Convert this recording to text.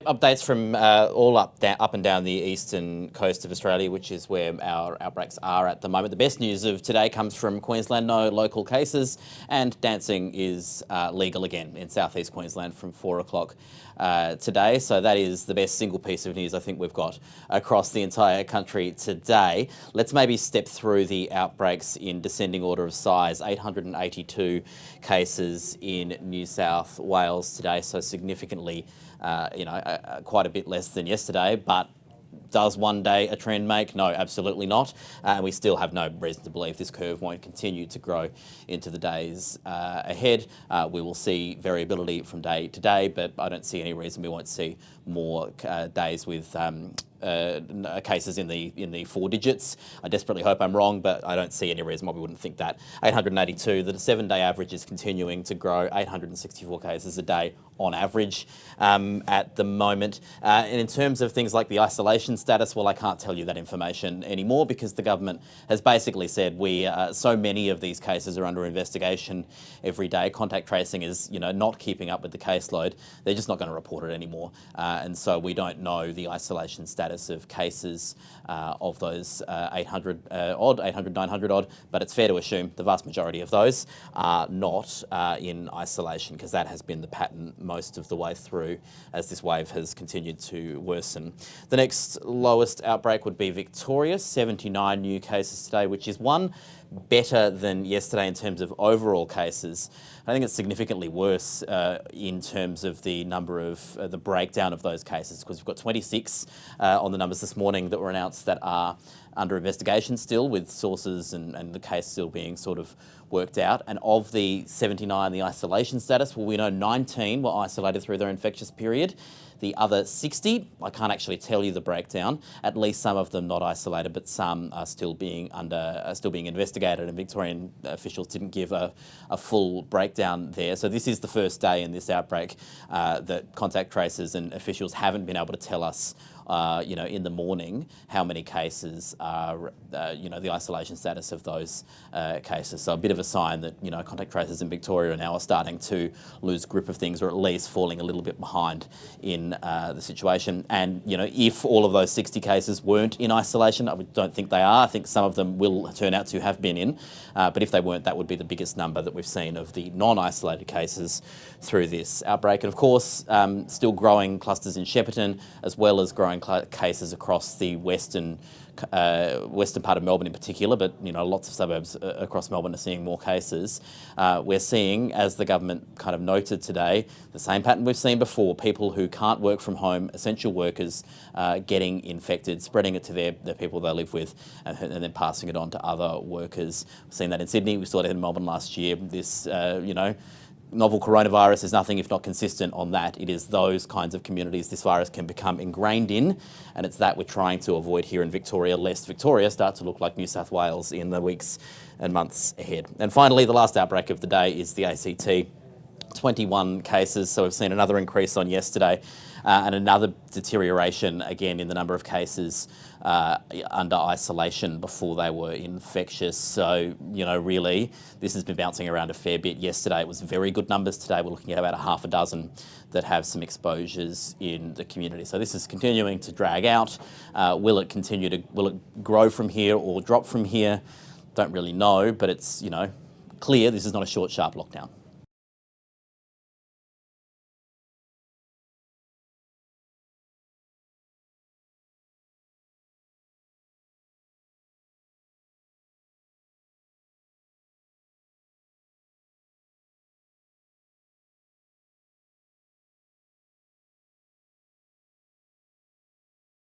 Updates from all up and down the eastern coast of Australia, which is where our outbreaks are at the moment. The best news of today comes from Queensland. No local cases, and dancing is legal again in southeast Queensland from 4 o'clock today. So that is the best single piece of news I think we've got across the entire country today. Let's maybe step through the outbreaks in descending order of size. 882 cases in New South Wales today, so significantly quite a bit less than yesterday, but does one day a trend make? No, absolutely not. And we still have no reason to believe this curve won't continue to grow into the days ahead. We will see variability from day to day, but I don't see any reason we won't see more days with cases in the 4 digits. I desperately hope I'm wrong, but I don't see any reason why we wouldn't think that. 882, the 7-day average is continuing to grow, 864 cases a day on average at the moment. And in terms of things like the isolation status, well, I can't tell you that information anymore because the government has basically said so many of these cases are under investigation every day. Contact tracing is, not keeping up with the caseload. They're just not going to report it anymore. And so we don't know the isolation status of cases of those 800, 900 odd, but it's fair to assume the vast majority of those are not in isolation, because that has been the pattern most of the way through as this wave has continued to worsen. The next lowest outbreak would be Victoria, 79 new cases today, which is one better than yesterday in terms of overall cases. I think it's significantly worse in terms of the number of the breakdown of those cases, because we've got 26 on the numbers this morning that were announced that are under investigation still, with sources and the case still being sort of worked out. And of the 79, the isolation status, well, we know 19 were isolated through their infectious period. The other 60, I can't actually tell you the breakdown. At least some of them not isolated, but some are still being investigated, and Victorian officials didn't give a full breakdown there. So this is the first day in this outbreak that contact tracers and officials haven't been able to tell us in the morning how many cases are, the isolation status of those cases. So a bit of a sign that, contact tracers in Victoria now are starting to lose grip of things, or at least falling a little bit behind in the situation. And, if all of those 60 cases weren't in isolation, I don't think they are. I think some of them will turn out to have been in. But if they weren't, that would be the biggest number that we've seen of the non-isolated cases through this outbreak. And of course, still growing clusters in Shepparton, as well as growing cases across the western part of Melbourne in particular, but lots of suburbs across Melbourne are seeing more cases. We're seeing, as the government kind of noted today, the same pattern we've seen before: people who can't work from home, essential workers, getting infected, spreading it to the people they live with, and then passing it on to other workers. We've seen that in Sydney. We saw that in Melbourne last year. This, novel coronavirus is nothing if not consistent on that. It is those kinds of communities this virus can become ingrained in, and it's that we're trying to avoid here in Victoria, lest Victoria start to look like New South Wales in the weeks and months ahead. And finally, the last outbreak of the day is the ACT. 21 cases, so we've seen another increase on yesterday, and another deterioration again in the number of cases under isolation before they were infectious. So, really, this has been bouncing around a fair bit. Yesterday it was very good numbers. Today we're looking at about a half a dozen that have some exposures in the community. So this is continuing to drag out. Will it grow from here or drop from here? Don't really know, but it's, clear this is not a short, sharp lockdown.